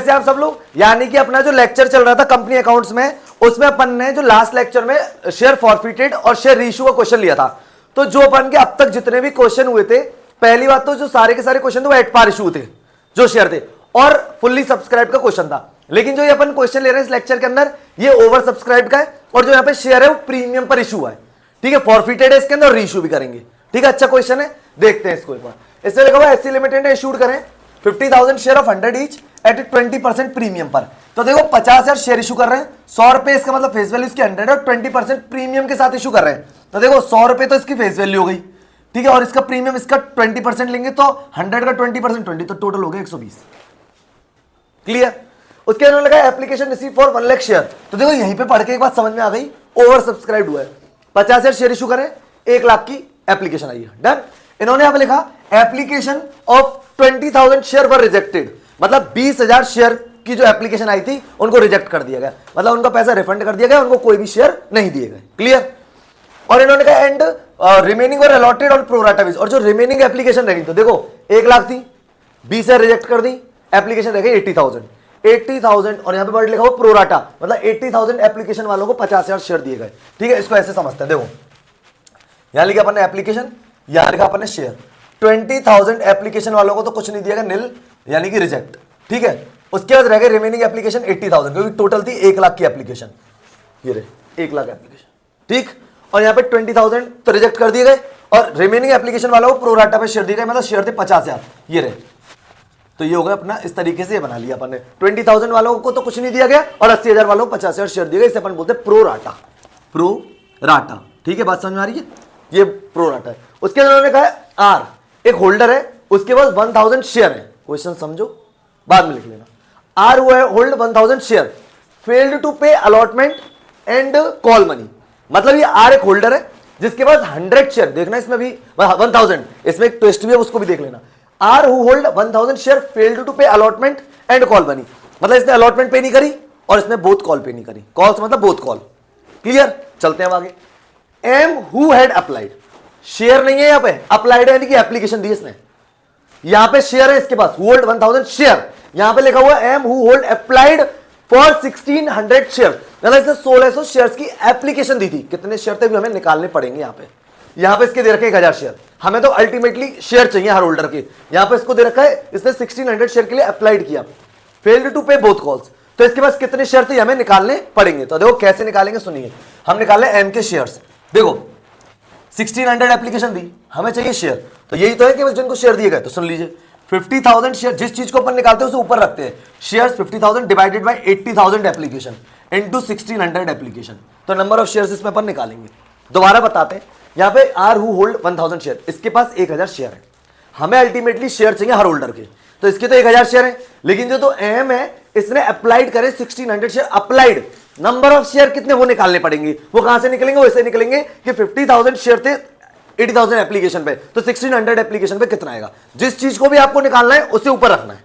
कैसे आप सब लोग, यानी कि अपना जो लेक्चर चल रहा था कंपनी अकाउंट्स में, उसमें अपन ने जो लास्ट लेक्चर में शेयर फॉरफिटेड और शेयर रीइश्यू का क्वेश्चन लिया था। तो जो अपन के अब तक जितने भी क्वेश्चन हुए थे, पहली बात तो जो सारे के सारे क्वेश्चन थे वो एट पार इशू थे, जो शेयर थे, और फुल्ली सब्सक्राइब का क्वेश्चन था। लेकिन जो ये अपन क्वेश्चन ले रहे हैं इस लेक्चर के अंदर, ये ओवर सब्सक्राइब का है, और जो यहाँ पे शेयर है वो प्रीमियम पर इशू है। ठीक है, फॉरफिटेड है इसके अंदर, रीइश्यू भी करेंगे। ठीक है, अच्छा क्वेश्चन है, देखते हैं इसको एक बार। इससे लिखा हुआ एससी लिमिटेड ने इशूड करें 50,000 share of 100 each eight 20% premium पर। तो देखो 50,000 शेयर इशू कर रहे हैं, 100 रुपए इसका मतलब फेस वैल्यू इसकी 100 है, और 20% प्रीमियम के साथ इशू कर रहे हैं। तो देखो 100 रुपए तो इसकी फेस वैल्यू हो गई, ठीक है, और इसका प्रीमियम इसका 20% लेंगे तो 100 का 20% 20, तो टोटल हो गया 120। क्लियर। उसके अंदर लगा application receive for 1 lakh share. तो देखो यहीं पे पढ़ के एक बात समझ में आ गई, ओवर सब्सक्राइब हुआ है, 50,000 शेयर इशू करें, 1 लाख की एप्लीकेशन आई है, डन। इन्होंने यहां पे लिखा application of 20,000 share were rejected, मतलब 20,000 शेयर की जो एप्लीकेशन आई थी उनको रिजेक्ट कर दिया गया, मतलब उनका पैसा रिफंड कर दिया गया, उनको कोई भी शेयर नहीं दिए गए। क्लियर। और इन्होंने कहा एंड रिमेनिंग और अलॉटेड ऑन प्रोराटा बेस, और जो रिमेनिंग एप्लीकेशन रही, तो देखो 1 लाख थी, 20 रिजेक्ट कर दी, एप्लीकेशन रह गई 80,000 और यहां पे वर्ड लिखा हो प्रोराटा, मतलब 80,000 एप्लीकेशन वालों को 50,000 शेयर दिए गए। ठीक है, इसको ऐसे समझते हैं, देखो यहां लिखा अपन ने एप्लीकेशन, यहां लिखा अपन ने शेयर। 20,000 एप्लीकेशन वालों को तो कुछ नहीं दिया गया, निल, यानी कि रिजेक्ट। ठीक है, उसके बाद रह गए रिमेनिंग एप्लीकेशन 80,000, क्योंकि टोटल थी 1 लाख की एप्लीकेशन, ये रहे 1 लाख एप्लीकेशन। ठीक, और यहाँ पे 20,000 तो रिजेक्ट कर दिए गए, और रिमेनिंग एप्लीकेशन वालों को प्रोराटा पे शेयर दिए गए, मतलब शेयर थे 50,000, ये रहे। तो ये हो गया अपना, इस तरीके से ये बना लिया अपन ने। 20,000 वालों को तो कुछ नहीं दिया गया, और 80,000 वालों को 50,000 शेयर दिए गए, इसे अपन बोलते हैं प्रोराटा। प्रोराटा, ठीक है, बात समझ में आ रही है, ये प्रोराटा है। उसके अंदर उन्होंने कहा है आर एक होल्डर है, उसके पास 1000 शेयर है, क्वेश्चन समझो बाद में लिख लेना। R hold 1000 share, failed to pay allotment and call money, मतलब ये आर एक होल्डर है जिसके पास 100 शेयर, देखना इसमें भी 1000, इसमें एक ट्विस्ट भी है, उसको भी देख लेना। R who hold 1000 share failed to pay allotment and call money, मतलब इसने अलॉटमेंट पे नहीं करी और इसने बोथ कॉल पे नहीं करी, कॉल्स मतलब बोथ कॉल। क्लियर, चलते हैं आगे। M who had applied, share नहीं है यहां पे, अप्लाइड है यानी कि एप्लीकेशन दी इसने, यहां पे शेयर है इसके पास, हु होल्ड 1000 शेयर, यहां पे लिखा हुआ M who hold applied for 1600 share, मतलब इसने 1600 शेयर्स की एप्लीकेशन दी थी। कितने शेयर थे भी हमें निकालने पड़ेंगे, यहां पे इसके दे रखे 1000 शेयर, हमें तो अल्टीमेटली शेयर चाहिए हर होल्डर के, यहां पे इसको दे रखा है इसने 1600 शेयर के लिए अप्लाइड किया, फेल्ड टू पे बोथ कॉल्स, तो इसके पास कितने शेयर थे हमें निकालने पड़ेंगे। तो देखो कैसे निकालेंगे, सुनिए, हम निकाल लें एम के शेयर्स। देखो 1600 एप्लीकेशन दी, हमें चाहिए शेयर, तो यही तो है कि जिनको शेयर दिए गए, तो सुन लीजिए 50,000 शेयर, जिस चीज को अपन निकालते हैं उसे ऊपर रखते हैं, shares 50,000 divided by 80,000 application into 1600 application, तो नंबर ऑफ शेयर्स इसमें अपन निकालेंगे। दोबारा बताते हैं, यहां पे आर हु होल्ड 1000 शेयर, इसके पास 1000 शेयर है, हमें अल्टीमेटली शेयर चाहिए हर होल्डर के, तो इसके तो 1000 शेयर है, लेकिन जो तो एम है इसने अप्लाइड करे 1600 share, applied number of share कितने वो निकालने पड़ेंगे, वो कहां से निकलेंगे, वैसे निकलेंगे कि 50,000 शेयर थे 80,000 एप्लीकेशन पे, तो 1600 एप्लीकेशन पे कितना आएगा, जिस चीज को भी आपको निकालना है उसे ऊपर रखना है।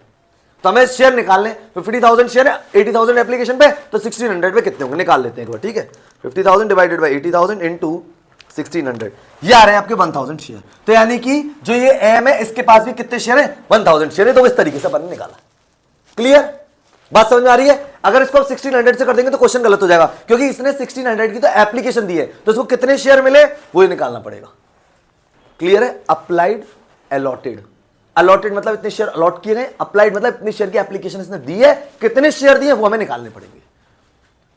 तो हमें शेयर निकालने, 50,000 शेयर है 80,000 एप्लीकेशन पे, तो 1600 पे कितने होंगे निकाल लेते हैं एक बार। ठीक है, 50,000 डिवाइडेड बाय 80,000 इनटू 1600, ये आ रहे हैं आपके 1000 शेयर। तो यानी कि जो ये एम है इसके पास भी कितने शेयर है, 1000 शेयर है, तो इस तरीके से अपन ने निकाला। क्लियर, बात समझ में आ रही है। अगर इसको आप 1600 से कर देंगे तो क्वेश्चन गलत हो जाएगा, क्योंकि इसने 1600 की तो एप्लीकेशन दी है, तो इसको कितने शेयर मिले वो ही निकालना पड़ेगा। क्लियर है, अप्लाइड अलॉटेड, अलॉटेड मतलब इतने शेयर अलॉट किए गए, अप्लाइड मतलब इतने शेयर की एप्लीकेशन इसने दी है, कितने शेयर दिए वो हमें निकालने पड़ेंगे।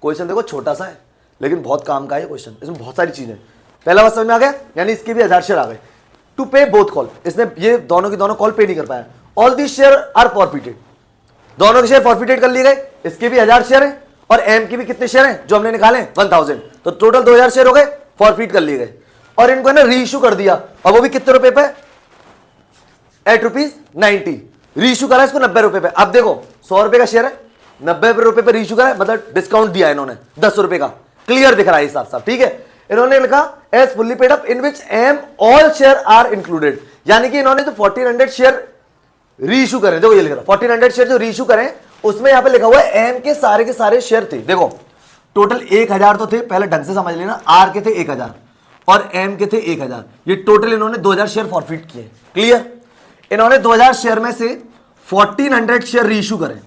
क्वेश्चन देखो छोटा सा है लेकिन बहुत काम का है क्वेश्चन, इसमें बहुत सारी चीजें। पहला बात समझ में आ गया, यानी इसके भी 1000 शेयर आ गए। टू पे बोथ कॉल, इसने ये दोनों की दोनों कॉल पे नहीं कर पाया, all the share are forfeited, दोनों के शेयर फॉरफिटेड कर लिए गए, इसके भी 1000 शेयर है और एम के भी कितने शेयर हैं जो हमने निकाले 1000, तो टोटल 2000 शेयर हो गए, फॉरफिट कर लिए गए, और इनको ना रीइश्यू कर दिया, और वो भी कितने रुपए पे, ₹8.90, रीइश्यू करा इसको 90 रुपए पे। अब देखो 100 रुपए का शेयर है, 90 रुपए पे रीइश्यू करा, मतलब डिस्काउंट दिया इन्होंने 10 रुपए का, क्लियर दिख रहा है साफ साफ। ठीक है, इन्होंने लिखा as fully paid up in which M all share are included, यानी कि इन्होंने जो 1400 शेयर रीइश्यू करें, देखो ये लिख रहा 1400 शेयर जो रीइश्यू करें, उसमें यहां पे लिखा हुआ है एम के सारे शेयर थे, देखो टोटल 1000 तो थे, पहले ढंग से समझ लेना, आर के थे 1000 और एम के थे 1000, ये टोटल इन्होंने 2000 शेयर फॉरफिट किए। क्लियर, इन्होंने 2000 शेयर में से 1400 शेयर रीइश्यू करें,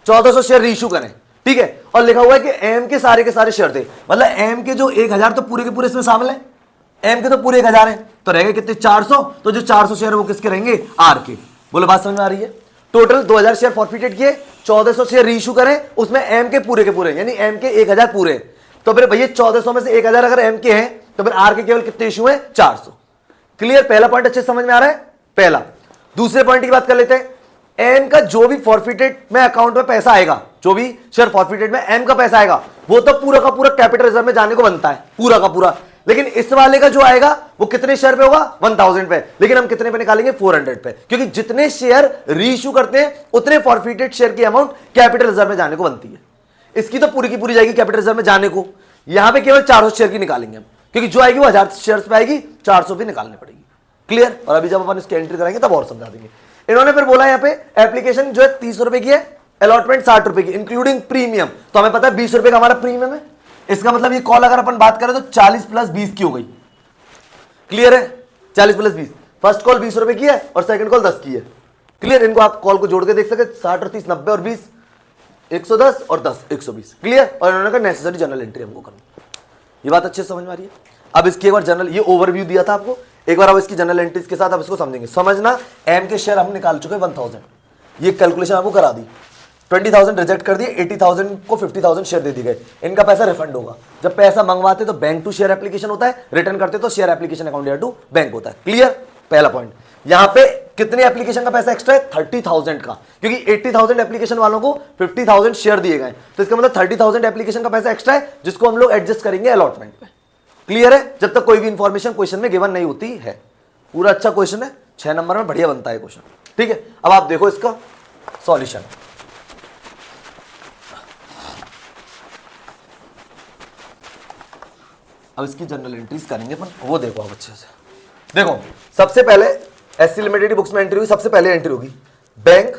1400 शेयर रीइश्यू करें, ठीक है। और लिखा हुआ है कि एम के सारे शेयर थे, मतलब एम के जो 1000 तो पूरे के पूरे इसमें शामिल है, एम के तो पूरे 1000 है, तो रहेंगे कितने 400, तो जो 400 शेयर वो किसके रहेंगे, आर के। बोलो बात समझ में आ रही है। टोटल 2000 शेयर फॉरफिटेड किए, 1400 शेयर रीइश्यू करें, उसमें एम के पूरे यानी एम के 1000 पूरे, तो फिर भैया 1400 में से 1000 अगर एम के हैं तो फिर आर के केवल कितने इशू है, 400। क्लियर, पहला पॉइंट अच्छे समझ में आ रहा है पहला। दूसरे पॉइंट की बात कर लेते हैं, एम का जो भी फॉरफिटेड में अकाउंट में पैसा आएगा, जो भी शेयर फॉरफिटेड में एम का पैसा आएगा, वो तो पूरा का पूरा कैपिटल रिजर्व में जाने को बनता है, पूरा का पूरा। लेकिन इस वाले का जो आएगा वो कितने शेयर पे होगा, 1000 पे, लेकिन हम कितने पे निकालेंगे, 400 पे, क्योंकि जितने शेयर रीइश्यू करते हैं उतने फॉरफिटेड शेयर की अमाउंट कैपिटल रिजर्व में जाने को बनती है। इसकी तो पूरी की पूरी जाएगी कैपिटल रिजर्व में जाने को, यहां पे केवल 400 शेयर की निकालेंगे हम, क्योंकि जो आएगी वो 1000 शेयर पे आएगी, 400 भी निकालनी पड़ेगी। क्लियर, और अभी जब अपन इसकी एंट्री कराएंगे तब और समझा देंगे। इन्होंने फिर बोला यहाँ पे एप्लीकेशन जो है 30 रुपए की है, अलॉटमेंट 60 रुपए की, इंक्लूडिंग प्रीमियम, तो हमें पता है 20 रुपए का हमारा प्रीमियम है। इसका मतलब ये कॉल अगर अपन बात करें तो 40 प्लस 20 की हो गई। क्लियर है, 40 प्लस 20, फर्स्ट कॉल 20 रुपए की है और सेकंड कॉल 10 की है। क्लियर, इनको आप कॉल को जोड़ के देख सकते, 60 और 30 90 और 20 110 और 10 120। क्लियर, और इन्होंने कहा नेसेसरी जनरल एंट्री हमको करनी। ये बात अच्छे से समझ में आ रही है। अब इसकी एक बार जनरल, ये ओवरव्यू दिया था आपको, एक बार अब इसकी जनरल एंट्रीज के साथ अब इसको समझेंगे। समझना, एम के शेयर हम निकाल चुके 1000, ये कैलकुलेशन आपको करा दी, 20,000 रिजेक्ट कर दिए, 80,000 को 50,000 शेयर दे दी गए, इनका पैसा रिफंड होगा। जब पैसा मंगवाते तो बैंक टू शेयर एप्लीकेशन होता है, रिटर्न करते तो share application account to bank होता है। क्लियर, पहला पॉइंट। यहां पे कितने एप्लीकेशन का पैसा एक्स्ट्रा है, 30,000 का, क्योंकि 80,000 एप्लीकेशन वालों को 50,000 शेयर दिए गए, तो इसका मतलब 30,000 एप्लीकेशन का पैसा एक्स्ट्रा है, जिसको हम लोग एडजस्ट करेंगे अलॉटमेंट पे। क्लियर है, जब तक कोई भी इंफॉर्मेशन क्वेश्चन में गिवन नहीं होती है। पूरा अच्छा क्वेश्चन है, 6 नंबर में बढ़िया बनता है क्वेश्चन। ठीक है, अब आप देखो इसका सॉल्यूशन। अब इसकी जनरल एंट्रीज करेंगे अपन, वो देखो आप अच्छे से। देखो सबसे पहले एससी लिमिटेड बुक्स में एंट्री हुई, सबसे पहले एंट्री होगी बैंक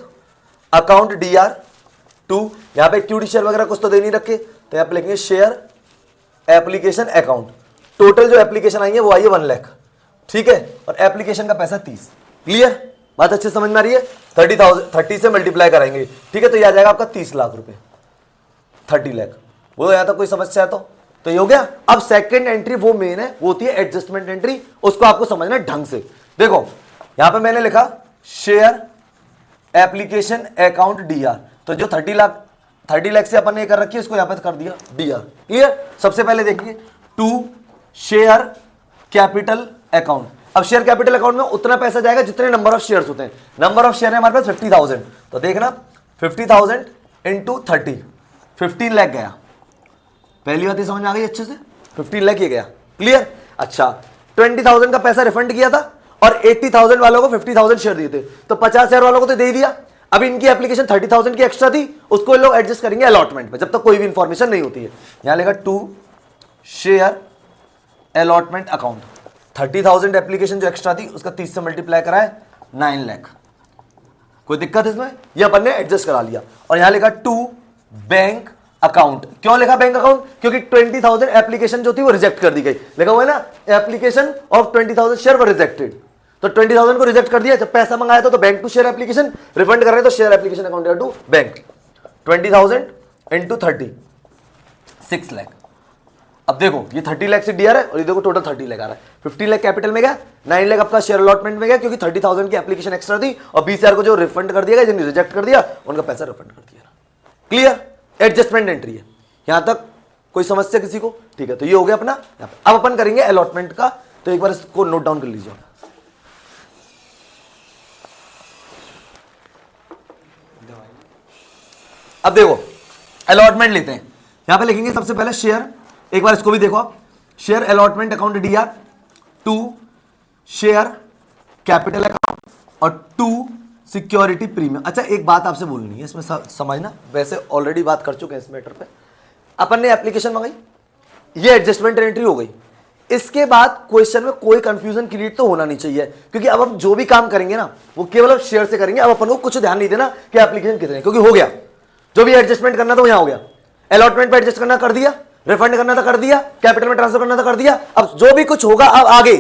अकाउंट DR2। यहां पे इक्विटी शेयर वगैरह कुछ तो दे नहीं रखे, तो यहां पे लिखेंगे शेयर एप्लीकेशन अकाउंट। टोटल जो एप्लीकेशन आई है वो आई है 1 लाख, ठीक है, और एप्लीकेशन का पैसा 30। क्लियर, बात अच्छे समझ में आ रही है। 30 से मल्टीप्लाई कराएंगे, ठीक है, तो ये आ जाएगा आपका 30 लाख रुपए, 30 लाख। वो यहां तक कोई समस्या है तो ये हो गया। अब सेकंड एंट्री वो मेन है, वो होती है एडजस्टमेंट एंट्री, उसको आपको समझना है ढंग से। देखो यहां पे मैंने लिखा शेयर एप्लीकेशन अकाउंट DR, तो जो 30 लाख से अपन ने कर रखी है, इसको यहां पे कर दिया DR। क्लियर, सबसे पहले देखिए टू शेयर कैपिटल अकाउंट। अब शेयर कैपिटल अकाउंट में उतना पैसा जाएगा जितने नंबर ऑफ शेयर्स होते हैं। नंबर ऑफ शेयर है हमारे पास 50,000, तो देखना 50,000 इंटू 30, 15 लाख गया। पहली बात ये समझ में आ गई अच्छे से, 15 लाख ये गया। क्लियर, अच्छा 20,000 का पैसा रिफंड किया था और 80,000 वालों को 50,000 शेयर दिए थे, तो 50 शेयर वालों को तो दे दिया। अब इनकी एप्लीकेशन 30,000 की एक्स्ट्रा थी, उसको ये लोग एडजस्ट करेंगे अलॉटमेंट पे, जब तक कोई भी इंफॉर्मेशन नहीं होती है। यहां लेगा to share allotment account, 30,000 application जो एक्स्ट्रा थी उसका 30 से मल्टीप्लाई करा है 9 लाख। कोई दिक्कत इसमें, ये अपन ने एडजस्ट करा लिया। और यहां लिखा टू बैंक अकाउंट। क्यों लिखा बैंक अकाउंट, क्योंकि 20,000 एप्लीकेशन जो थी वो रिजेक्ट कर दी गई। लिखा हुआ है ना application of 20,000 share were rejected, तो 20,000 को रिजेक्ट कर दिया। जब पैसा मंगाया था तो bank to share application, refund कर रहे हैं तो share application account to bank. 20,000 into 30, 6 lakh. अब देखो ये 30 लाख से DR है और ये देखो टोटल 30 लाख आ रहा है। 15 लाख कैपिटल में गया, 9 लाख आपका शेयर अलॉटमेंट में गया, क्योंकि 30,000 की एप्लीकेशन एक्स्ट्रा थी, और 20,000 को जो रिफंड कर दिया गया, जिन्हें रिजेक्ट कर दिया उनका पैसा रिफंड कर दिया। क्लियर, एडजस्टमेंट एंट्री है। यहां तक कोई समस्या किसी को, ठीक है, तो ये हो गया अपना। अब अपन करेंगे अलॉटमेंट का, तो एक बार इसको नोट डाउन कर लीजिए। अब देखो अलॉटमेंट लेते हैं, यहां पे लिखेंगे सबसे पहले शेयर, एक बार इसको भी देखो आप, share allotment account DR, to share capital account और टू सिक्योरिटी प्रीमियम। अच्छा एक बात आपसे बोलनी है इसमें समझना, वैसे ऑलरेडी बात कर चुके हैं इस मैटर पे। अपन ने एप्लीकेशन मंगाई, ये एडजस्टमेंट एंट्री हो गई। इसके बाद क्वेश्चन में कोई कंफ्यूजन क्रिएट तो होना नहीं चाहिए, क्योंकि अब हम जो भी काम करेंगे ना वो केवल अब शेयर से करेंगे। अब अपन को कुछ ध्यान नहीं देना कि एप्लीकेशन कितने, क्योंकि हो गया जो भी एडजस्टमेंट करना था वो यहां हो गया। अलॉटमेंट पे एडजस्ट करना कर दिया, रिफंड करना था कर दिया, कैपिटल में ट्रांसफर करना था कर दिया। अब जो भी कुछ होगा, अब आगे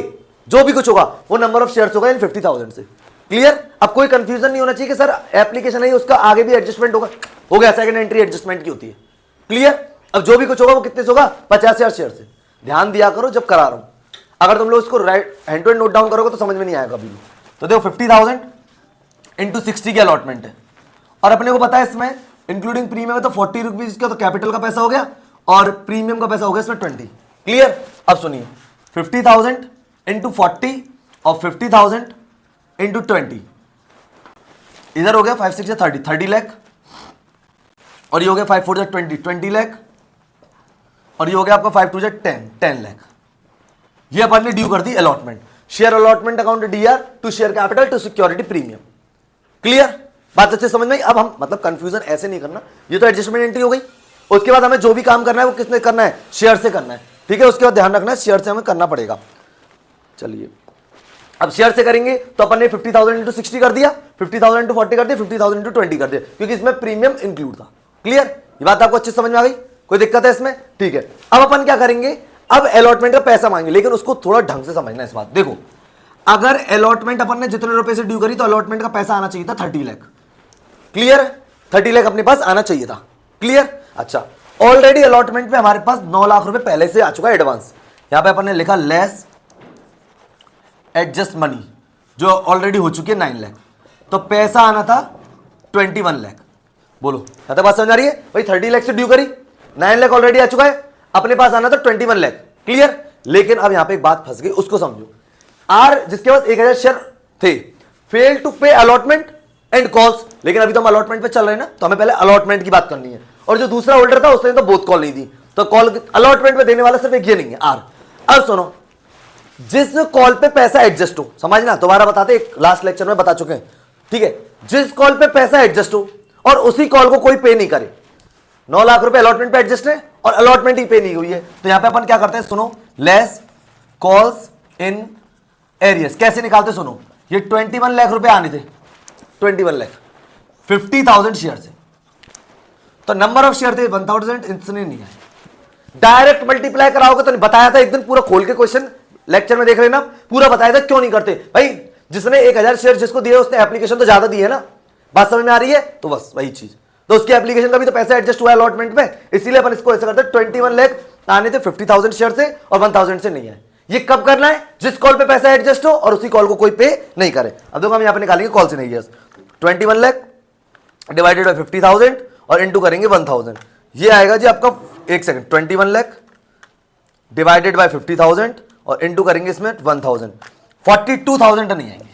जो भी कुछ होगा वो नंबर ऑफ शेयर्स होगा इन 50,000 से। क्लियर? अब कोई कंफ्यूजन नहीं होना चाहिए कि सर एप्लीकेशन है उसका आगे भी एडजस्टमेंट होगा, हो गया, सेकंड एंट्री एडजस्टमेंट की होती है। क्लियर? अब जो भी कुछ होगा वो कितने से होगा, 50,000 शेयर से। ध्यान दिया करो जब करा रहा हूं, अगर तुम लोग इसको right hand to hand note down करोगे तो समझ में नहीं आएगा कभी भी। तो देखो 50,000 इंटू 60 की अलॉटमेंट है, और अपने को पता है इसमें इंक्लूडिंग प्रीमियम है तो 40 रुपीज का तो कैपिटल का पैसा हो गया और प्रीमियम का पैसा हो गया इसमें 20। क्लियर? अब सुनिए 50,000 इंटू 40 और 50,000 इंटू 20, इधर हो गया 5 6 30 लाख, और ये हो गया 5 4 20 लाख, और ये हो गया आपका 5 2 10 लाख। ये अपन ने ड्यू कर दी allotment, share allotment account DR to share capital to security premium. Clear? बात अच्छे समझ में आई? अब हम मतलब कंफ्यूजन ऐसे नहीं करना, ये तो एडजस्टमेंट एंट्री हो गई। उसके बाद हमें जो भी काम करना है वो किसने करना है, शेयर से करना है। ठीक है? उसके बाद ध्यान रखना है शेयर से हमें करना पड़ेगा। चलिए अब शेयर से करेंगे तो अपन ने 50,000 इंटू 60 कर दिया, 50,000 इंटू 40 कर दिया, 50,000 इंटू 20 कर दिया, क्योंकि इसमें प्रीमियम इंक्लूड था। क्लियर? ये बात आपको अच्छे समझ में आ गई? कोई दिक्कत है इसमें? ठीक है। अब अपन क्या करेंगे, अब अलॉटमेंट का पैसा मांगे, लेकिन उसको थोड़ा ढंग से समझना है इस बात। देखो अगर अलॉटमेंट अपन ने जितने रुपए से ड्यू करी तो अलॉटमेंट का पैसा आना चाहिए था 30 लाख। क्लियर? 30 लाख अपने पास आना चाहिए था। क्लियर? अच्छा, ऑलरेडी अलॉटमेंट में हमारे पास 9 लाख रुपए पहले से आ चुका है एडवांस। यहां पे अपन ने लिखा लेस एडजस्ट मनी जो ऑलरेडी हो चुकी है 9 लाख, तो पैसा आना था 21 लाख। बोलो यहां तक बात समझ आ रही है? भाई 30 लाख से ड्यू करी, 9 लाख ऑलरेडी आ चुका है, अपने पास आना था 21 लाख। क्लियर? लेकिन अब यहां पे एक बात फंस गई, उसको समझो। आर जिसके पास 1000 शेयर थे fail to pay allotment and calls, लेकिन अभी तो हम अलॉटमेंट पे चल रहे हैं ना, तो हमें पहले अलॉटमेंट की बात करनी है। और जो दूसरा होल्डर था उसने तो बोथ कॉल नहीं दी, तो कॉल अलॉटमेंट पे देने वाला सिर्फ एक ये नहीं है, आर। अब सुनो, जिस कॉल पे पैसा एडजस्ट हो, समझना दोबारा बताते, एक लास्ट लेक्चर में बता चुके हैं। ठीक है? जिस कॉल पे पैसा एडजस्ट हो और उसी कॉल को कोई पे नहीं करे, 9 लाख रुपए अलॉटमेंट पे एडजस्ट है और अलॉटमेंट ही पे नहीं हुई है, तो यहां पे अपन क्या करते हैं, सुनो, लेस कॉल्स इन एरियस कैसे निकालते, सुनो। ये 21 लाख रुपए आने थे, 21 लाख 50,000 शेयर से, तो नंबर ऑफ शेयर थे 1000, इतने नहीं आए। डायरेक्ट मल्टीप्लाई कराओगे तो नहीं, बताया था एक दिन पूरा खोल के क्वेश्चन लेक्चर में देख लेना, पूरा बताया था। क्यों नहीं करते भाई? जिसने 1000 शेयर जिसको दिए उसने एप्लीकेशन तो ज्यादा दी है ना, बात समझ में आ रही है? तो बस वही चीज, तो उसकी एप्लीकेशन का भी तो पैसा एडजस्ट हुआ है अलॉटमेंट में, इसीलिए अपन इसको ऐसे करते हैं। 21 लाख आने थे 50,000 शेयर से और 1000 से नहीं आए। ये कब करना है? जिस कॉल पे पैसा एडजस्ट हो और उसी कॉल को कोई पे नहीं करे। अब देखो हम यहां पे निकालेंगे कॉल से नहीं है, 21 लाख डिवाइडेड बाय 50,000 और इनटू करेंगे 1000, ये आएगा जी आपका, एक सेकंड, 21 लाख डिवाइडेड बाय 50,000 और इनटू करेंगे इसमें 1000, 42,000 नहीं आएंगे।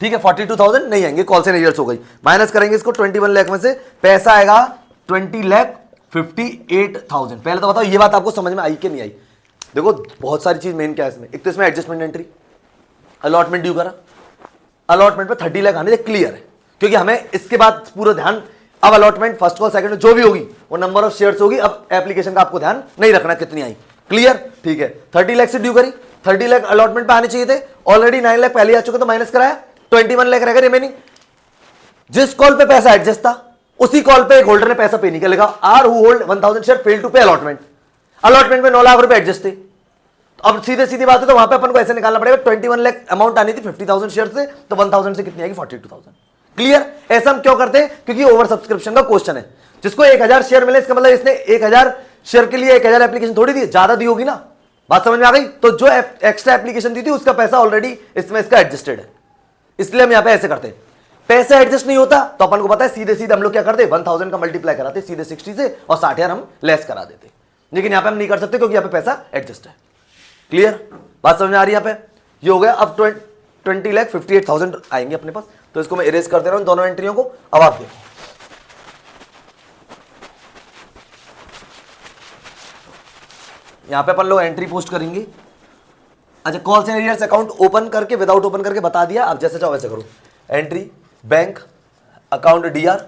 ठीक है? 42,000 नहीं आएंगे, कॉल से नहीं हो गई। माइनस करेंगे इसको 21 लाख में से, पैसा आएगा 20,58,000। पहले तो बताओ ये बात आपको समझ में आई कि नहीं आई? देखो बहुत सारी चीज मेन क्या है इसमें, एक तो इसमें एडजस्टमेंट एंट्री, अलॉटमेंट ड्यू करा, अलॉटमेंट पे 30 लाख आने थे, क्लियर है, क्योंकि हमें इसके बाद पूरा ध्यान, अब अलॉटमेंट फर्स्ट कॉल सेकंड जो भी होगी वो नंबर ऑफ शेयर्स होगी, अब एप्लीकेशन का आपको ध्यान नहीं रखना कितनी आई। क्लियर? ठीक है, 30 लाख से ड्यू करी, 30 लाख अलॉटमेंट पे आने चाहिए थे, ऑलरेडी 9 लाख पहले आ चुके तो माइनस कराया, 21 लाख रहेगा रिमेनिंग। जिस कॉल पे पैसा एडजस्ट था उसी कॉल पे एक होल्डर ने पैसा पे नहीं किया, R who hold 1000 share fail to pay allotment, allotment में 9 लाख रुपए एडजस्ट थे। तो अब सीधे सीधी बात है, तो वहां पे अपन को ऐसे निकालना पड़ेगा, 21 लाख अमाउंट आनी थी 50,000 शेयर से, तो 1000 से कितनी आएगी, 42,000। क्लियर? ऐसा हम क्यों करते हैं? क्योंकि ओवर सब्सक्रिप्शन का क्वेश्चन है। जिसको 1000 शेयर मिले इसका मतलब इसने 1000 शेयर के लिए 1000 एप्लीकेशन थोड़ी दी, ज्यादा दी होगी ना, बात समझ में आ गई? तो जो एक्स्ट्रा एप्लीकेशन दी थी उसका पैसा ऑलरेडी इसमें इसका एडजस्टेड है, इसलिए हम यहां पे ऐसे करते हैं। पैसा एडजस्ट नहीं होता तो अपन को पता है सीधे सीधे हम लोग क्या करते, 1000 का मल्टीप्लाई कराते सीधे 60 से और 60,000 हम लेस करा देते, लेकिन यहां पे हम नहीं कर सकते क्योंकि यहां पे पैसा एडजस्ट है। क्लियर? बात समझ में आ रही है? यहां पे ये हो गया। अब 20,58,000 आएंगे अपने पास, तो इसको मैं इरेज कर दे रहा हूं दोनों एंट्रियों को। अब आप देखो, यहां पे अपन लोग एंट्री पोस्ट करेंगे। अच्छा, calls and arrears account open करके विदाउट ओपन करके बता दिया, आप जैसे चाहो वैसे करो। Entry bank account DR,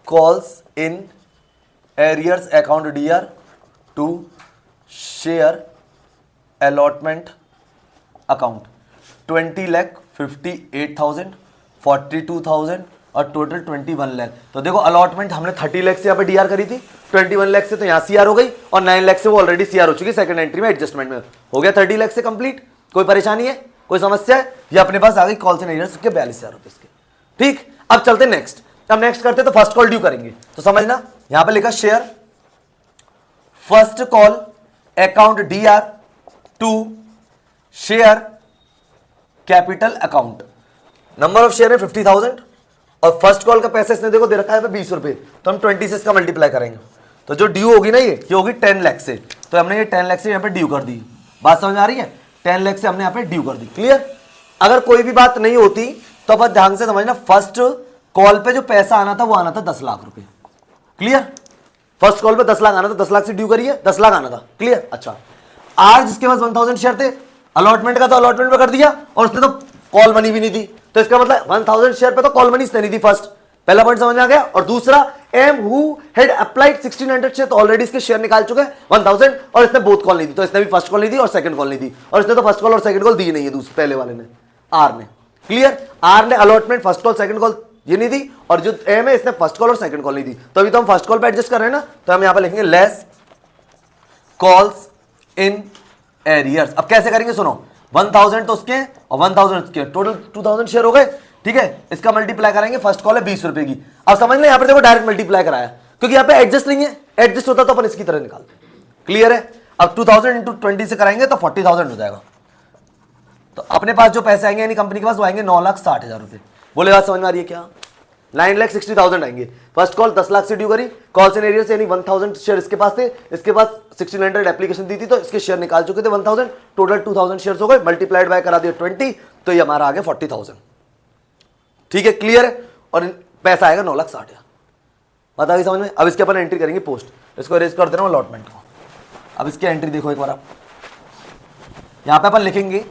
calls in arrears account DR to share allotment account, 20,58,000, 42,000 और टोटल 21 लाख। तो देखो अलॉटमेंट हमने 30 लाख से यहाँ पे डीआर करी थी, 21 लाख से तो यहाँ सीआर हो गई और 9 लाख से वो ऑलरेडी सीआर हो चुकी, सेकंड एंट्री में एडजस्टमेंट में हो गया 30 लाख से कंप्लीट। कोई परेशानी है? कोई समस्या है? ये अपने पास आ गई कॉल्स एंड एरियर्स के 42,000 रुपए इसके। ठीक, अब चलते नेक्स्ट। अब नेक्स्ट करते तो फर्स्ट कॉल ड्यू करेंगे। तो समझना, यहां पे लिखा share first call account DR to share capital account. Number of share है 50,000 और फर्स्ट कॉल का पैसा इसने देखो दे रखा है 20 रुपए, तो हम 20 से इसका मल्टीप्लाई करेंगे। तो जो ड्यू होगी ना ये होगी 10 लाख से, तो हमने ये 10 लाख से यहाँ पे ड्यू कर दी। बात समझ आ रही है? 10 लाख से हमने यहाँ पे ड्यू कर दी। क्लियर? अगर कोई भी बात नहीं होती तो बस ध्यान से समझना, फर्स्ट कॉल पे जो पैसा आना था वो आना था 10 लाख रुपए। क्लियर? फर्स्ट कॉल पे 10 लाख आना था, 10 लाख से ड्यू करिए, 10 लाख आना था। क्लियर? अच्छा, आज जिसके पास 1000 शेयर थे, अलॉटमेंट का तो अलॉटमेंट पे कर दिया और उसने तो कॉल मनी भी नहीं दी, तो इसका मतलब 1000 शेयर पे तो कॉल मनी इसने नहीं दी। फर्स्ट पहला पॉइंट समझ में आ गया। और दूसरा, M who had applied 1600 share, तो ऑलरेडी इसके शेयर निकाल चुके हैं 1000 और इसने बोथ कॉल नहीं दी, तो इसने भी फर्स्ट कॉल नहीं दी और सेकंड कॉल नहीं दी, और इसने तो फर्स्ट कॉल और सेकंड कॉल दी नहीं है दूसरे पहले वाले ने, आर ने। क्लियर? आर ने allotment first call second call ये नहीं दी, और जो एम है इसने फर्स्ट कॉल और सेकंड कॉल नहीं दी। तो अभी तो हम फर्स्ट कॉल पे एडजस्ट कर रहे हैं ना, तो हम यहां पे लिखेंगे लेस कॉल्स इन एरियर्स। अब कैसे करेंगे सुनो, 1000 तो उसके और 1000 उसके, टोटल 2000 शेयर हो गए। ठीक है, इसका मल्टीप्लाई करेंगे, फर्स्ट कॉल है 20 रुपए की। अब समझ लें, यहां पर देखो डायरेक्ट मल्टीप्लाई कराया क्योंकि यहां पे एडजस्ट नहीं है, एडजस्ट होता तो अपन इसकी तरह निकालते। क्लियर है? अब 2000 इंटू 20 से कराएंगे तो 40,000 हो जाएगा। तो अपने पास जो पैसे आएंगे यानी कंपनी के पास वो आएंगे 9,60,000 रुपए। बोले बात समझ में आ रही है क्या? 9,60,000 आएंगे। फर्स्ट कॉल 10 लाख से ड्यू करी, कॉल्स एंड एरियर्स यानी 1000 शेयर इसके पास थे, इसके पास 1600 एप्लीकेशन दी थी, तो इसके शेयर निकाल चुके थे 1000, टोटल 2000 शेयर हो गए, मल्टीप्लाइड बाय करा दिया 20, तो ये हमारा आ गया 40,000। ठीक है, क्लियर है? और पैसा आएगा 9,60,000। बात आ गई समझ में? अब इसके अपन एंट्री करेंगे पोस्ट, इसको अरेज कर दे रहा हूं अलॉटमेंट को। अब इसकी एंट्री देखो एक बार आप, यहां पे अपन लिखेंगे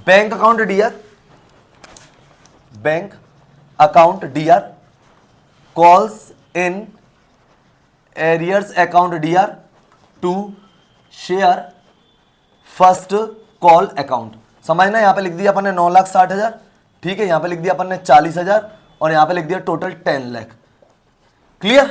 bank account DR, bank account DR, calls in arrears account DR to share first call account. समझना, यहां पे लिख दिया अपन ने 9,60,000। ठीक है, यहां पे लिख दिया अपन ने 40,000 और यहां पे लिख दिया टोटल 10 लाख। क्लियर?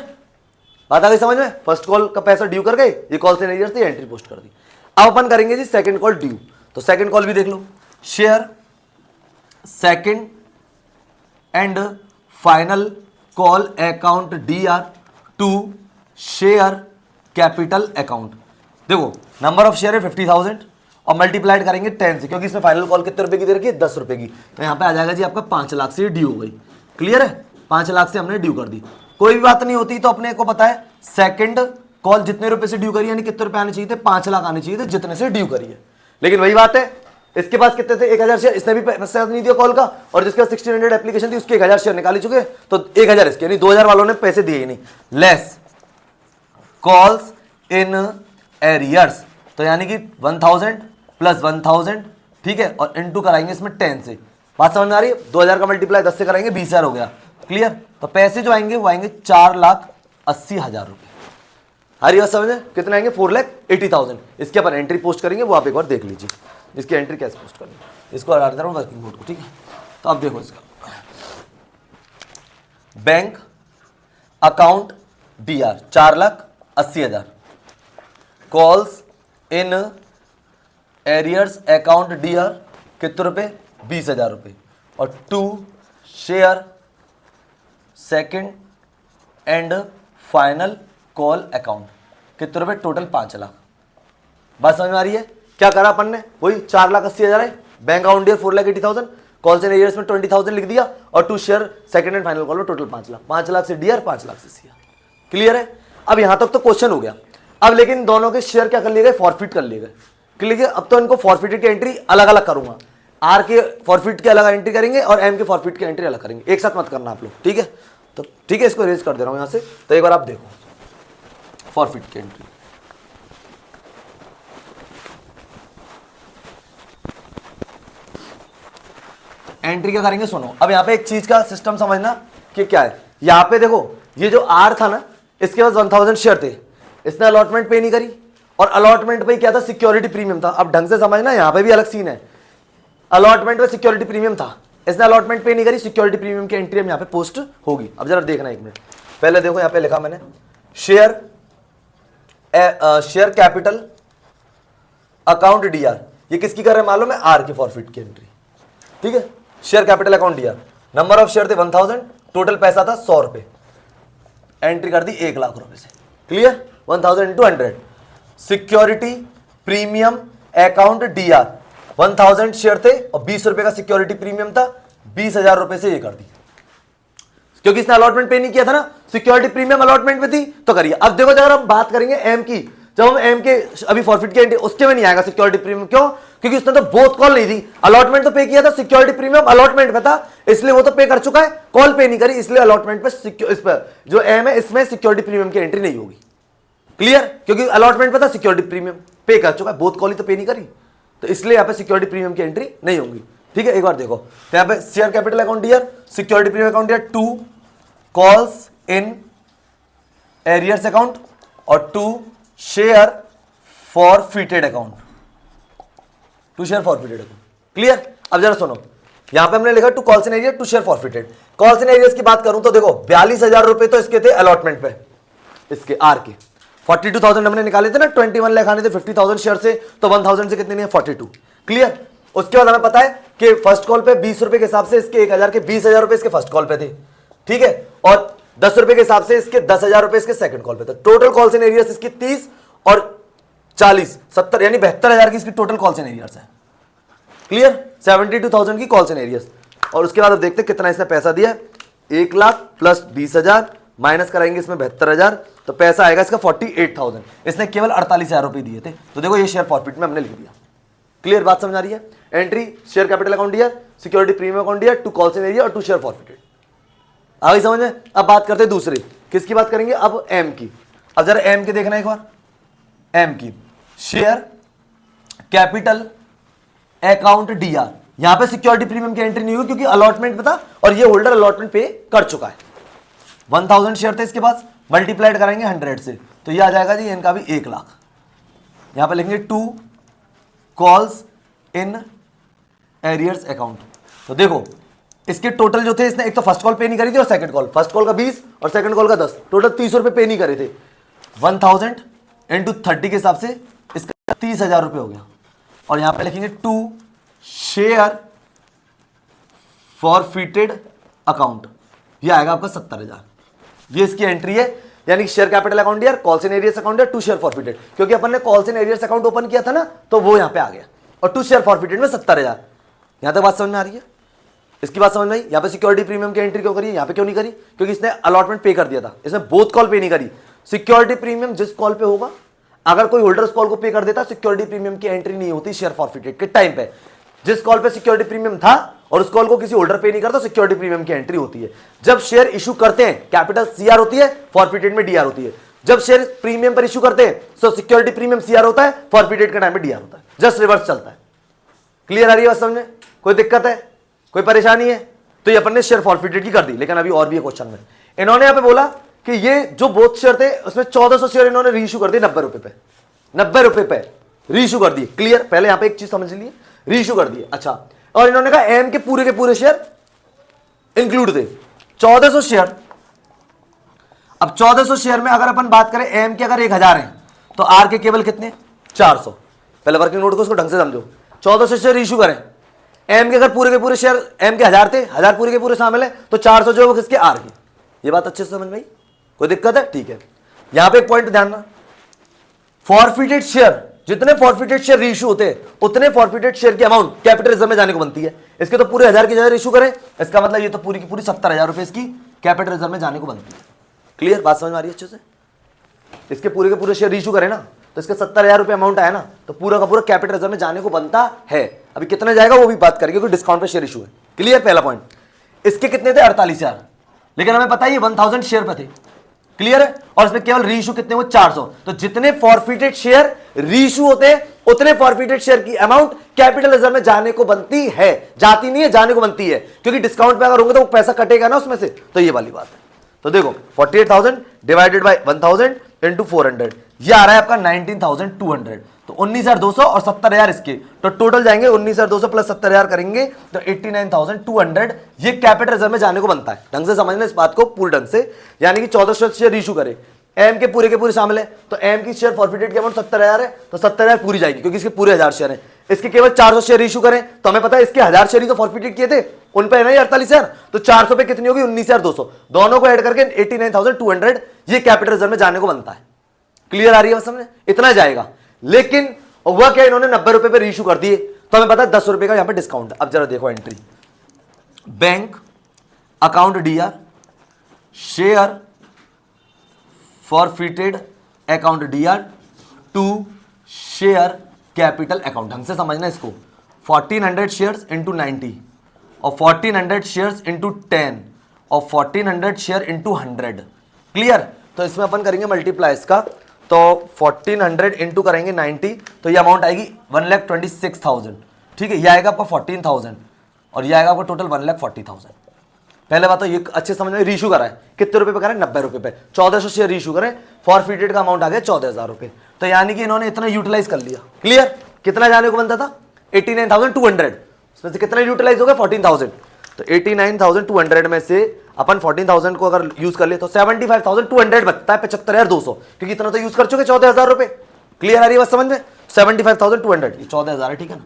बात आ गई समझ में? फर्स्ट कॉल का पैसा ड्यू कर गए, ये कॉल से एरियर्स थी, एंट्री पोस्ट कर दी। अब अपन करेंगे जी सेकंड कॉल ड्यू। तो सेकंड कॉल भी देख लो, share second and final call account DR to share capital account. देखो नंबर ऑफ शेयर है 50,000 और मल्टीप्लाइड करेंगे 10 से, क्योंकि इसमें फाइनल कॉल कितने रुपए की दे रखी है? 10 रुपए की। तो यहां पे आ जाएगा जी आपका 5 लाख से ड्यू हो गई। क्लियर है? 5 लाख से हमने ड्यू कर दी। कोई भी बात नहीं होती तो अपने को पता है सेकंड कॉल जितने रुपए से ड्यू करी यानी कितने रुपए आने चाहिए थे? 5 लाख आने चाहिए थे जितने से ड्यू करी है। लेकिन वही बात है, इसके पास कितने थे? 1000 शेयर, इसने भी पैसा नहीं दिया कॉल का, और जिसके पास 1600 एप्लीकेशन थी उसके 1000 शेयर निकाल चुके, तो 1000 इसके, यानी 2000 वालों ने पैसे दिए ही नहीं। लेस कॉल्स इन एरियर्स, तो यानी कि 1000 प्लस 1000, ठीक है, और इनटू कराएंगे इसमें 10 से। बात समझ में आ रही है? 2000 का मल्टीप्लाई 10 से कराएंगे 20,000 हो गया। क्लियर? तो पैसे जो आएंगे वो आएंगे 4,80,000 रुपए। हरी बात समझ में? कितने आएंगे? 4,80,000। इसके अपन एंट्री पोस्ट करेंगे, वो आप एक बार देख लीजिए इसकी एंट्री कैसे पोस्ट करनी है। इसको हटा दे रहा हूं वर्किंग मोड को। ठीक है, तो अब देखो इसका bank account DR 4,80,000, calls in arrears account DR कितने रुपए? 20,000 रुपए, और to share second and final call account कितने रुपए? टोटल 5 लाख। बात समझ में आ रही है? क्या करा अपन ने? वही 4,80,000 है, bank account DR 4,80,000, calls and arrears में 20,000 लिख दिया, और to share second and final call में टोटल 5 लाख। 5 लाख से DR, 5 लाख से CR। क्लियर है? अब यहां तक तो क्वेश्चन हो गया। अब लेकिन दोनों के शेयर क्या कर लिए गए? फॉरफिट कर लिए गए। क्लियर? अब तो इनको फॉरफिटेड की एंट्री अलग अलग करूंगा। R के फॉरफिट की अलग एंट्री करेंगे और M के फॉरफिट की एंट्री अलग करेंगे, एक साथ मत करना आप लोग। ठीक है? तो ठीक है, इसको रेज कर दे रहा हूं यहां से, तो एक बार आप देखो फॉरफिट की एंट्री। एंट्री क्या करेंगे सुनो। अब यहां पे एक चीज का सिस्टम समझना कि क्या है। यहां पे देखो, ये जो R था ना, इसके पास 1000 शेयर थे, इसने अलॉटमेंट पे नहीं करी, और अलॉटमेंट पे क्या था? सिक्योरिटी प्रीमियम था। अब ढंग से समझना, यहां पे भी अलग सीन है। अलॉटमेंट पे सिक्योरिटी प्रीमियम था, इसने अलॉटमेंट पे नहीं करी, सिक्योरिटी प्रीमियम की एंट्री हम यहां पे पोस्ट होगी। अब जरा देखना एक मिनट, पहले देखो यहां पे लिखा मैंने शेयर कैपिटल अकाउंट DR, ये किसकी कर रहे हैं मालूम है? R की फॉरफिट की एंट्री। ठीक है, शेयर कैपिटल अकाउंट दिया, नंबर ऑफ शेयर थे 1000, टोटल पैसा था 100 रुपए, एंट्री कर दी 1 लाख रुपए से। Clear, 1000 into 100, security premium account DR 1000 share थे और 20 रुपए का सिक्योरिटी प्रीमियम था, 20,000 रुपए से ये कर दी, क्योंकि इसने अलॉटमेंट पे नहीं किया था ना, सिक्योरिटी प्रीमियम अलॉटमेंट में थी तो करिए। अब देखो अगर हम बात करेंगे एम की, जब हम एम के अभी फॉरफिट की एंट्री, उसके में नहीं आएगा सिक्योरिटी प्रीमियम, क्यों? क्योंकि उसने तो बोथ कॉल नहीं दी, अलॉटमेंट तो पे किया था, सिक्योरिटी प्रीमियम अलॉटमेंट में था, इसलिए वो तो पे कर चुका है, कॉल पे नहीं करी, इसलिए अलॉटमेंट पे इस पर जो एम है इसमें सिक्योरिटी प्रीमियम की एंट्री नहीं होगी। क्लियर, क्योंकि अलॉटमेंट पे था, सिक्योरिटी प्रीमियम पे कर चुका है, बोथ कॉल ही तो पे नहीं करी, तो इसलिए यहाँ पे सिक्योरिटी प्रीमियम की एंट्री नहीं होगी। ठीक है, एक बार देखो तो यहाँ पे share capital account year, security premium account year, 2 calls in arrears account और 2 share forfeited account, 2 share forfeited account. Clear, अब जरा सुनो, यहां पे हमने लिखा 2 calls in arrear, 2 share forfeited. Calls in arrears की बात करूं तो देखो 42,000 रुपए तो इसके थे अलॉटमेंट पे, इसके आर के 42,000 हमने निकाले थे ना, 21 लाख आने थे 50,000 शेयर से, तो 1000 से कितने नहीं है 42। क्लियर, उसके बाद हमें पता है कि फर्स्ट कॉल पे 20 रुपए के हिसाब से इसके 1000 के 20,000 रुपए इसके फर्स्ट कॉल पे थे। ठीक है, और 10 रुपए के हिसाब से इसके 10,000 रुपए इसके सेकंड कॉल पे थे। टोटल कॉल्स इन एरियर्स इसकी 30 और 40 70 यानी 72,000 की इसकी टोटल कॉल्स इन एरियर्स है। क्लियर, 72,000 की कॉल्स इन एरियर्स। और उसके बाद अब देखते कितना इसने पैसा दिया, 1 लाख प्लस 20,000 माइनस कराएंगे इसमें 72,000, तो पैसा आएगा इसका 48,000। इसने केवल 48,000 रुपए दिए थे, तो देखो ये शेयर फॉरफिट में हमने लिख दिया। क्लियर, बात समझ आ रही है? एंट्री शेयर कैपिटल अकाउंट दिया, सिक्योरिटी प्रीमियम अकाउंट दिया, 2 कॉल्स इन एरिया और 2 शेयर फॉरफिटेड। आ गई समझ में? अब बात करते हैं दूसरी, किसकी बात करेंगे अब? एम की। अब जरा एम की देखना एक बार, एम की शेयर कैपिटल अकाउंट डीआर, यहां पे सिक्योरिटी प्रीमियम की एंट्री नहीं हुई क्योंकि अलॉटमेंट पे था और ये होल्डर अलॉटमेंट पे कर चुका है। 1000 शेयर थे इसके पास, मल्टीप्लाइड कराएंगे 100 से, तो ये आ जाएगा जी इनका भी 1 लाख। यहां पे लिखेंगे 2 कॉल्स इन एरियर्स अकाउंट। तो देखो इसके टोटल जो थे, इसने एक तो फर्स्ट कॉल पे नहीं करी थी और सेकंड कॉल, फर्स्ट कॉल का 20 और सेकंड कॉल का 10, टोटल 30 रुपए पे नहीं करे थे। 1000 इंटू 30 के हिसाब से इसका 30,000 रुपए हो गया। और यहां पे लिखेंगे 2 शेयर फॉरफिटेड अकाउंट, ये आएगा आपका 70,000। ये इसकी एंट्री है, यानी share capital account year, calls in arrears account year, 2 share forfeited, क्योंकि अपन ने calls in arrears account open किया था ना, तो वो यहां पे आ गया, और 2 शेयर फॉरफिटेड में 70,000। यहां तक बात समझ में आ रही है? इसकी बात समझ में आई? यहां पे सिक्योरिटी प्रीमियम की एंट्री क्यों करी, यहां पे क्यों नहीं करी? क्योंकि इसने अलॉटमेंट पे कर दिया था, इसने बोथ कॉल पे नहीं करी। सिक्योरिटी प्रीमियम जिस कॉल पे होगा, अगर कोई होल्डर उस कॉल को पे कर देता, सिक्योरिटी प्रीमियम की एंट्री नहीं होती शेयर फॉरफिटेड के टाइम पे। जिस कॉल पे सिक्योरिटी प्रीमियम था और उस कॉल को किसी होल्डर पे नहीं करता, सिक्योरिटी प्रीमियम की एंट्री होती है। जब शेयर इशू करते हैं, कैपिटल सीआर होती है, फॉरफिटेड में डीआर होती है। जब शेयर प्रीमियम पर इशू करते हैं तो सिक्योरिटी प्रीमियम सीआर होता है, फॉरफिटेड के टाइम पे डीआर होता है, जस्ट रिवर्स चलता है। क्लियर आ रही है बात समझ? कोई दिक्कत है, कोई परेशानी है? तो ये अपन ने शेयर फॉरफिटेड की कर दी, लेकिन अभी और भी है क्वेश्चन में। इन्होंने यहां पे बोला कि ये जो बोथ शेयर थे उसमें 1400 शेयर इन्होंने रीइशू कर दिए 90 रुपए पे, 90 रुपए पे रीइशू कर दिए। क्लियर, पहले यहां पे एक चीज समझ लीजिए, रीइशू कर दिए। अच्छा, और इन्होंने कहा एम के पूरे शेयर इंक्लूड थे, 1400 शेयर। अब 1400 शेयर में अगर अपन बात करें एम के अगर 1000 हैं तो आर के केवल कितने? 400। पहले वर्किंग नोट को उसको ढंग से समझो, 1400 शेयर इशू करें, एम के अगर पूरे के पूरे शेयर, एम के 1000 थे, 1000 पूरे के पूरे शामिल है, तो 400 जो है वो किसके? आर की। ये बात अच्छे से समझ में आई? कोई दिक्कत है? ठीक है, यहां पे एक पॉइंट ध्यान रखना, फॉरफिटेड शेयर, जितने फॉरफिटेड शेयर रीइशू होते हैं उतने फॉरफिटेड शेयर की अमाउंट कैपिटल रिजर्व में जाने को बनती है। इसके तो पूरे 1000 की जगह इशू करें, इसका मतलब ये तो पूरी की पूरी 70,000 रुपए इसकी कैपिटल रिजर्व में जाने को बनती है। क्लियर, बात समझ में आ रही है अच्छे से? इसके पूरे के पूरे शेयर इशू करें ना, तो इसके 70,000 रुपए अमाउंट आया ना, तो पूरा का पूरा कैपिटल रिजर्व में जाने को बनता है। अभी कितना जाएगा वो भी बात करेंगे, क्योंकि डिस्काउंट पे शेयर इशू है। क्लियर, पहला पॉइंट। इसके कितने थे? 48,000, लेकिन हमें पता है ये 1000 शेयर पे थे। क्लियर है, और इसमें केवल रीइशू कितने हुए? 400। तो जितने फॉरफिटेड शेयर रीइशू होते हैं उतने फॉरफिटेड शेयर की अमाउंट कैपिटल रिजर्व में जाने को बनती है, जाती नहीं है, जाने को बनती है, क्योंकि डिस्काउंट पे अगर होंगे तो वो पैसा कटेगा ना उसमें से, तो ये वाली बात है। तो देखो 48,000 डिवाइडेड बाय 1000 इंटू 400, ये आ रहा है आपका 19,200। तो 19,200 और 70,000 इसके, तो टोटल जाएंगे 19,200 प्लस 70,000 करेंगे तो 89,200 ये कैपिटल रिजर्व में जाने को बनता है। ढंग से समझना इस बात को पूर्ण ढंग से, यानी कि 1400 शेयर इशू करे, एम के पूरे शामिल है, तो एम की शेयर फॉरफिटेड की अमाउंट 70,000 है, तो 70,000 पूरी जाएगी क्योंकि इसके पूरे 1000 शेयर है। इसके केवल 400 शेयर इशू करें तो हमें पता है इसके 1000 शेयर ही तो फॉरफिटेड किए थे, उन पे है ना 48,000, तो 400 पे कितनी होगी 19,200, दोनों को ऐड करके 89,200 ये कैपिटल रिजर्व में जाने को बनता है। क्लियर आ रही है समझ? इतना जाएगा। लेकिन हुआ क्या, इन्होंने 90 रुपए पे रीइशू कर दिए, तो हमें पता है 10 रुपए का यहां पे डिस्काउंट। अब जरा देखो entry, bank account DR, share forfeited account DR to share capital account. ढंग से समझना इसको, 1400 शेयर्स इंटू 90 और 1400 शेयर्स इंटू 10 और 1400 शेयर इंटू 100। क्लियर? तो इसमें अपन करेंगे मल्टीप्लाई इसका, तो 1400 इंटू करेंगे 90, तो ये अमाउंट आएगी 1,26,000। ठीक है, ये आएगा आपका 14,000 और ये आएगा आपका टोटल 1,40,000। पहले बात तो ये अच्छे समझ में, रीशू करा है कितने रुपए पे करें 90 रुपए पे, 1400 शेयर रीशू करें, फॉरफिटेड का अमाउंट आ गया 14,000 रुपए, तो यानी कि इन्होंने इतना यूटिलाइज कर लिया। क्लियर? कितना जाने को बनता था 89,200, उसमें से कितना यूटिलाइज हो गया 14,000, तो 89,200 में से अपन 14,000 को अगर यूज कर ले तो 75,200 बचता है, 75,200, क्योंकि इतना तो यूज कर चुके 14,000 रुपए। क्लियर आ रही है बात समझ में? 75,200 ये 14,000 है, ठीक है ना,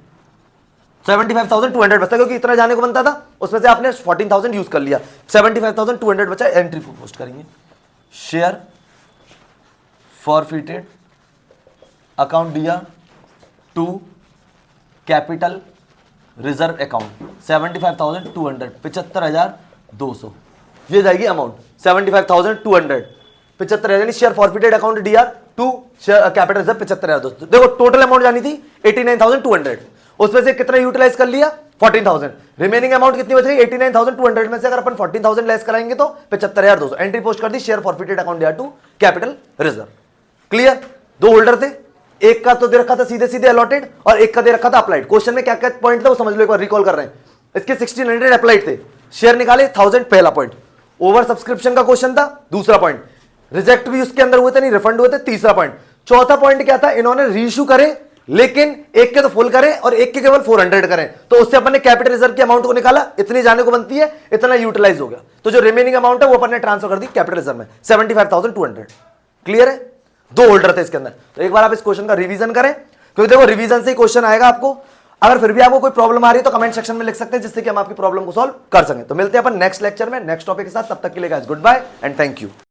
75,200 बचता है क्योंकि इतना जाने को बनता था, उसमें से आपने 14,000 यूज कर लिया, 75,200 बचा। एंट्री पोस्ट करेंगे, शेयर फॉरफिटेड अकाउंट दिया टू कैपिटल रिजर्व अकाउंट 75,200, 75,200, ये जाएगी अमाउंट 75,200, 75,000 यानी share forfeited account DR to capital reserve 75,200। देखो टोटल अमाउंट जानी थी 89,200, उसमें से कितना यूटिलाइज कर लिया 14,000, रिमेनिंग अमाउंट कितनी बच गई 89,200 में से अगर अपन 14,000 लेस कराएंगे तो 75,200। एंट्री पोस्ट कर दी, share forfeited account DR to capital reserve. Clear? दो होल्डर थे, एक का तो दे रखा था सीधे सीधे अलॉटेड और एक का दे रखा था अप्लाइड। क्वेश्चन में क्या क्या पॉइंट था वो समझ लो एक बार, रिकॉल कर रहे हैं। इसके 1600 अप्लाइड थे, शेयर निकाले 1000, पहला पॉइंट। ओवर सब्सक्रिप्शन का क्वेश्चन था, दूसरा पॉइंट। रिजेक्ट भी उसके अंदर हुए थे, नहीं रिफंड हुए थे, तीसरा पॉइंट। चौथा पॉइंट क्या था, इन्होंने रीइश्यू करे लेकिन एक के तो फुल करें और एक के केवल 400 करें, तो उससे अपन ने कैपिटल रिजर्व की अमाउंट को निकाला, इतनी जाने को बनती है, इतना यूटिलाइज हो गया, तो जो रिमेनिंग अमाउंट है वो अपन ने ट्रांसफर कर दी कैपिटल रिजर्व में 75,200। क्लियर है? दो होल्डर थे इसके अंदर। तो एक बार आप इस क्वेश्चन का रिवीजन करें, क्योंकि देखो रिवीजन से ही क्वेश्चन आएगा आपको। अगर फिर भी आपको कोई प्रॉब्लम आ रही है तो कमेंट सेक्शन में लिख सकते हैं, जिससे कि हम आपकी प्रॉब्लम को सॉल्व कर सकें। तो मिलते हैं अपन नेक्स्ट लेक्चर में नेक्स्ट टॉपिक के साथ, तब तक के लिए guys goodbye and thank you.